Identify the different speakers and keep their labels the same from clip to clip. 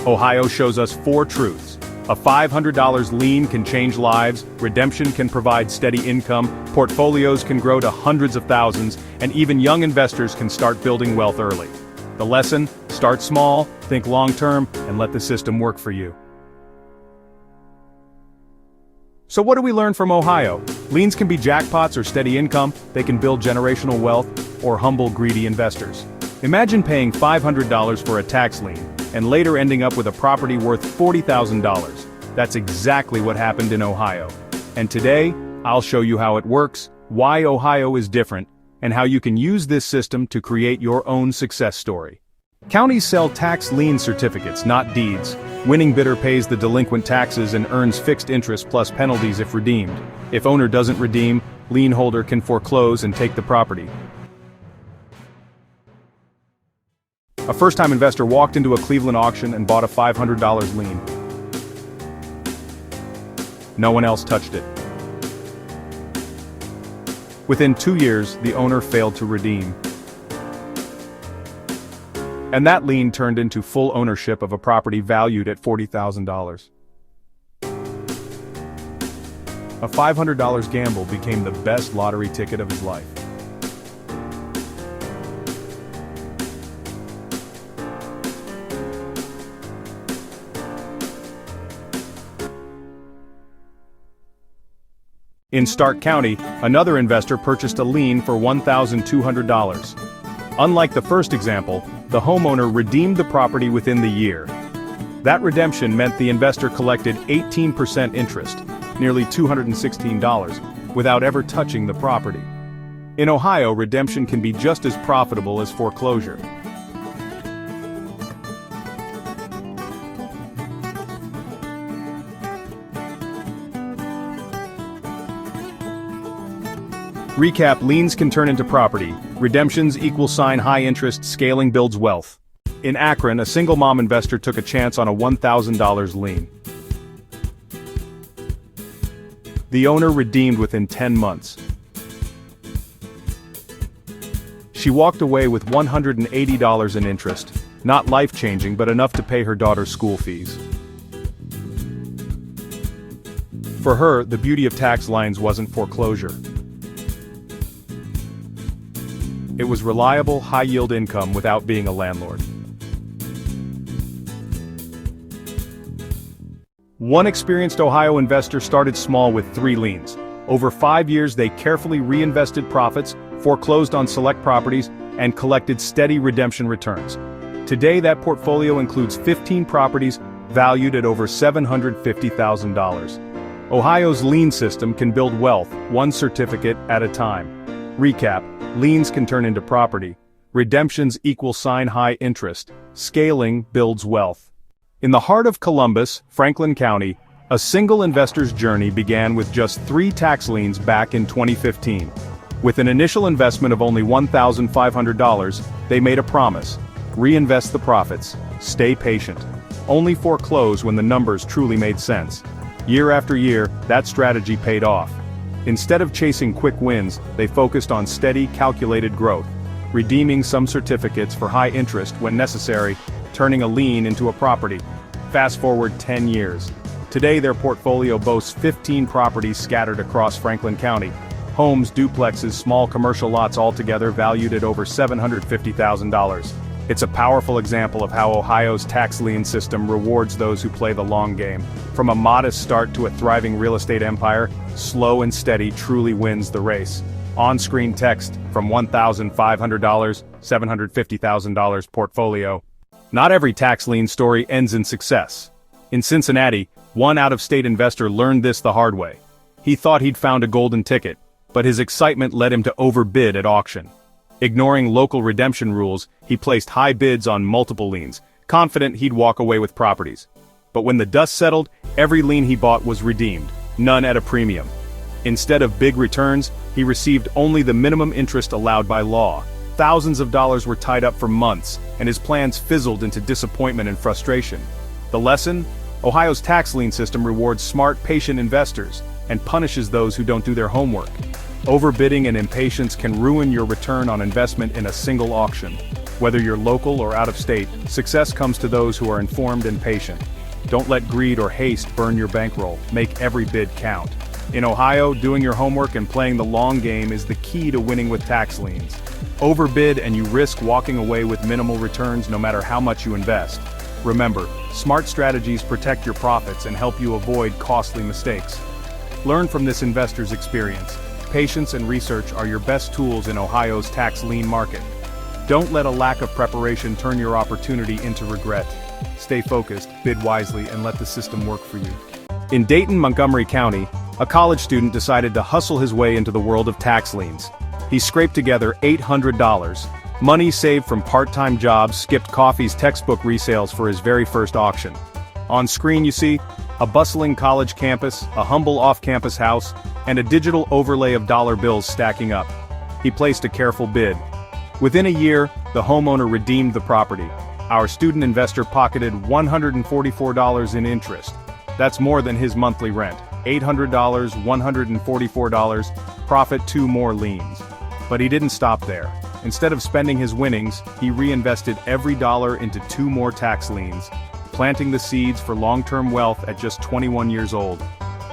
Speaker 1: Ohio shows us 4 truths. A $500 lien can change lives, redemption can provide steady income, portfolios can grow to hundreds of thousands, and even young investors can start building wealth early. The lesson: start small, think long-term, and let the system work for you. So what do we learn from Ohio? Liens can be jackpots or steady income, they can build generational wealth, or humble greedy investors. Imagine paying $500 for a tax lien, and later ending up with a property worth $40,000. That's exactly what happened in Ohio. And today, I'll show you how it works, why Ohio is different, and how you can use this system to create your own success story. Counties sell tax lien certificates, not deeds. Winning bidder pays the delinquent taxes and earns fixed interest plus penalties if redeemed. If owner doesn't redeem, lien holder can foreclose and take the property. A first-time investor walked into a Cleveland auction and bought a $500 lien. No one else touched it. Within 2 years, the owner failed to redeem. And that lien turned into full ownership of a property valued at $40,000. A $500 gamble became the best lottery ticket of his life. In Stark County, another investor purchased a lien for $1,200. Unlike the first example, the homeowner redeemed the property within the year. That redemption meant the investor collected 18% interest, nearly $216, without ever touching the property. In Ohio, redemption can be just as profitable as foreclosure. Recap: liens can turn into property. Redemptions =, high interest, scaling builds wealth. In Akron, a single mom investor took a chance on a $1,000 lien. The owner redeemed within 10 months. She walked away with $180 in interest, not life-changing but enough to pay her daughter's school fees. For her, the beauty of tax liens wasn't foreclosure. It was reliable, high-yield income without being a landlord. One experienced Ohio investor started small with 3 liens. Over 5 years, they carefully reinvested profits, foreclosed on select properties, and collected steady redemption returns. Today, that portfolio includes 15 properties valued at over $750,000. Ohio's lien system can build wealth, one certificate at a time. Recap: liens can turn into property. Redemptions =, high interest. Scaling builds wealth. In the heart of Columbus, Franklin County, a single investor's journey began with just 3 tax liens back in 2015. With an initial investment of only $1,500, they made a promise: reinvest the profits, stay patient, only foreclose when the numbers truly made sense. Year after year, that strategy paid off. Instead of chasing quick wins, they focused on steady, calculated growth, redeeming some certificates for high interest when necessary, turning a lien into a property. Fast forward 10 years. Today their portfolio boasts 15 properties scattered across Franklin County. Homes, duplexes, small commercial lots altogether valued at over $750,000. It's a powerful example of how Ohio's tax lien system rewards those who play the long game. From a modest start to a thriving real estate empire, slow and steady truly wins the race. On-screen text from $1,500, $750,000 portfolio. Not every tax lien story ends in success. In Cincinnati, one out-of-state investor learned this the hard way. He thought he'd found a golden ticket, but his excitement led him to overbid at auction. Ignoring local redemption rules, he placed high bids on multiple liens, confident he'd walk away with properties. But when the dust settled, every lien he bought was redeemed, none at a premium. Instead of big returns, he received only the minimum interest allowed by law. Thousands of dollars were tied up for months, and his plans fizzled into disappointment and frustration. The lesson? Ohio's tax lien system rewards smart, patient investors, and punishes those who don't do their homework. Overbidding and impatience can ruin your return on investment in a single auction. Whether you're local or out of state, success comes to those who are informed and patient. Don't let greed or haste burn your bankroll. Make every bid count. In Ohio, doing your homework and playing the long game is the key to winning with tax liens. Overbid and you risk walking away with minimal returns no matter how much you invest. Remember, smart strategies protect your profits and help you avoid costly mistakes. Learn from this investor's experience. Patience and research are your best tools in Ohio's tax lien market. Don't let a lack of preparation turn your opportunity into regret. Stay focused, bid wisely, and let the system work for you. In Dayton, Montgomery County, a college student decided to hustle his way into the world of tax liens. He scraped together $800, money saved from part-time jobs, skipped coffee's textbook resales for his very first auction. On screen you see a bustling college campus, a humble off-campus house, and a digital overlay of dollar bills stacking up. He placed a careful bid. Within a year, the homeowner redeemed the property. Our student investor pocketed $144 in interest. That's more than his monthly rent. $800, $144, profit 2 more liens. But he didn't stop there. Instead of spending his winnings, he reinvested every dollar into 2 more tax liens, planting the seeds for long-term wealth at just 21 years old.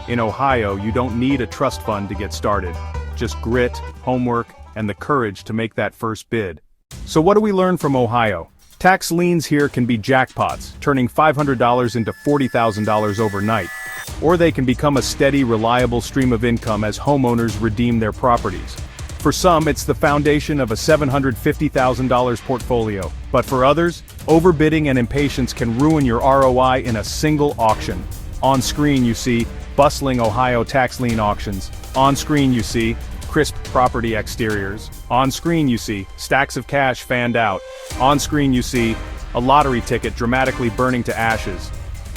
Speaker 1: In Ohio, you don't need a trust fund to get started. Just grit, homework, and the courage to make that first bid. So what do we learn from Ohio? Tax liens here can be jackpots, turning $500 into $40,000 overnight. Or they can become a steady, reliable stream of income as homeowners redeem their properties. For some, it's the foundation of a $750,000 portfolio. But for others, overbidding and impatience can ruin your ROI in a single auction. On screen you see bustling Ohio tax lien auctions. On screen you see crisp property exteriors. On screen you see stacks of cash fanned out. On screen you see a lottery ticket dramatically burning to ashes.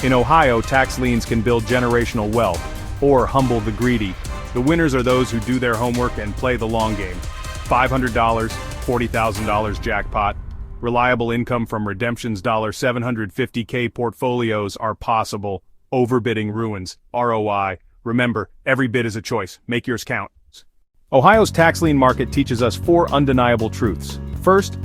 Speaker 1: In Ohio, tax liens can build generational wealth, or humble the greedy. The winners are those who do their homework and play the long game. $500, $40,000 jackpot. Reliable income from redemptions $750K portfolios are possible. Overbidding ruins ROI. Remember, every bid is a choice. Make yours count. Ohio's tax lien market teaches us 4 undeniable truths. First,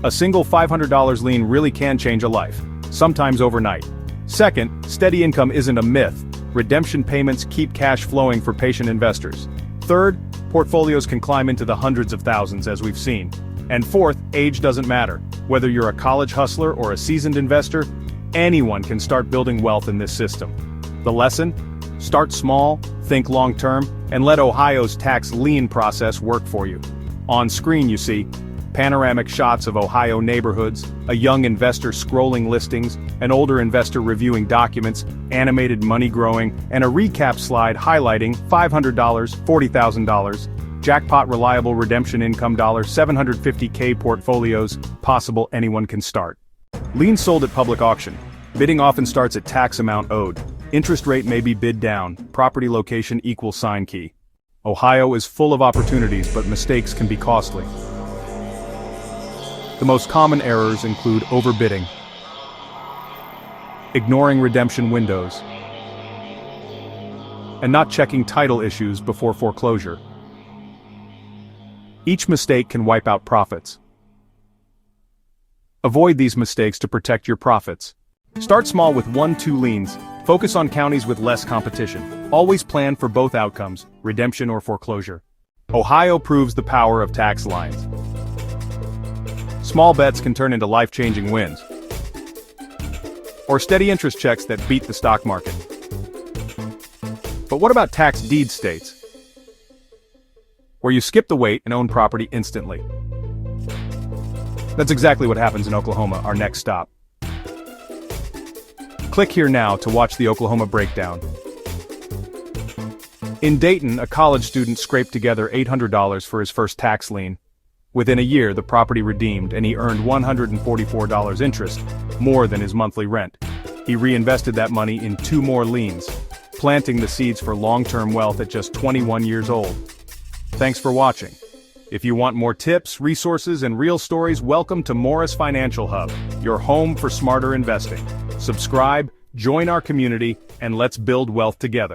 Speaker 1: a single $500 lien really can change a life, sometimes overnight. Second, steady income isn't a myth. Redemption payments keep cash flowing for patient investors. Third, portfolios can climb into the hundreds of thousands as we've seen. And fourth, age doesn't matter. Whether you're a college hustler or a seasoned investor, anyone can start building wealth in this system. The lesson? Start small, think long-term, and let Ohio's tax lien process work for you. On screen you see panoramic shots of Ohio neighborhoods, a young investor scrolling listings, an older investor reviewing documents, animated money growing, and a recap slide highlighting $500, $40,000, jackpot reliable redemption income $750K portfolios, possible anyone can start. Liens sold at public auction. Bidding often starts at tax amount owed. Interest rate may be bid down, property location equals sign key. Ohio is full of opportunities, but mistakes can be costly. The most common errors include overbidding, ignoring redemption windows, and not checking title issues before foreclosure. Each mistake can wipe out profits. Avoid these mistakes to protect your profits. Start small with 1-2 liens. Focus on counties with less competition. Always plan for both outcomes, redemption or foreclosure. Ohio proves the power of tax liens. Small bets can turn into life-changing wins. Or steady interest checks that beat the stock market. But what about tax deed states, where you skip the wait and own property instantly? That's exactly what happens in Oklahoma, our next stop. Click here now to watch the Oklahoma breakdown. In Dayton, a college student scraped together $800 for his first tax lien. Within a year, the property redeemed and he earned $144 interest, more than his monthly rent. He reinvested that money in 2 more liens, planting the seeds for long-term wealth at just 21 years old. Thanks for watching. If you want more tips, resources, and real stories, welcome to Morris Financial Hub, your home for smarter investing. Subscribe, join our community, and let's build wealth together.